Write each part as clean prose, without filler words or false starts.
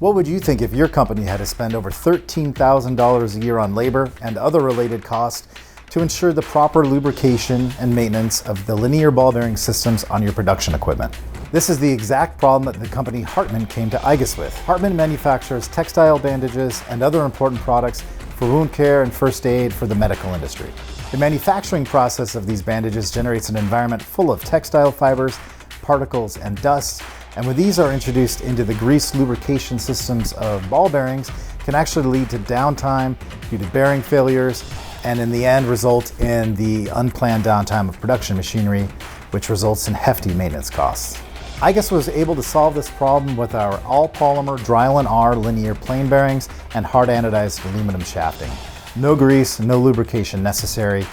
What would you think if your company had to spend over $13,000 a year on labor and other related costs to ensure the proper lubrication and maintenance of the linear ball bearing systems on your production equipment? This is the exact problem that the company Hartmann came to IGUS with. Hartmann manufactures textile bandages and other important products for wound care and first aid for the medical industry. The manufacturing process of these bandages generates an environment full of textile fibers, particles, and dust, and when these are introduced into the grease lubrication systems of ball bearings, can actually lead to downtime due to bearing failures, and in the end result in the unplanned downtime of production machinery, which results in hefty maintenance costs. IGUS was able to solve this problem with our all-polymer Drylin-R linear plain bearings and hard anodized aluminum shafting. No grease, no lubrication necessary.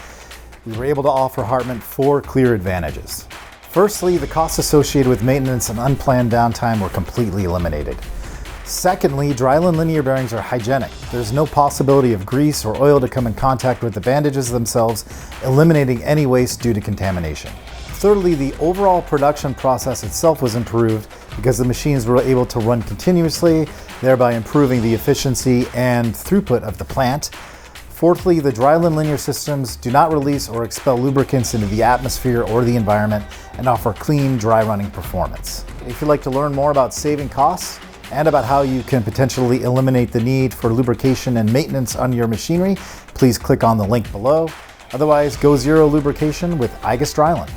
We were able to offer Hartmann 4 clear advantages. Firstly, the costs associated with maintenance and unplanned downtime were completely eliminated. Secondly, Drylin linear bearings are hygienic. There's no possibility of grease or oil to come in contact with the bandages themselves, eliminating any waste due to contamination. Thirdly, the overall production process itself was improved because the machines were able to run continuously, thereby improving the efficiency and throughput of the plant. Fourthly, the Drylin linear systems do not release or expel lubricants into the atmosphere or the environment and offer clean, dry running performance. If you'd like to learn more about saving costs and about how you can potentially eliminate the need for lubrication and maintenance on your machinery, please click on the link below. Otherwise, go zero lubrication with IGUS Drylin.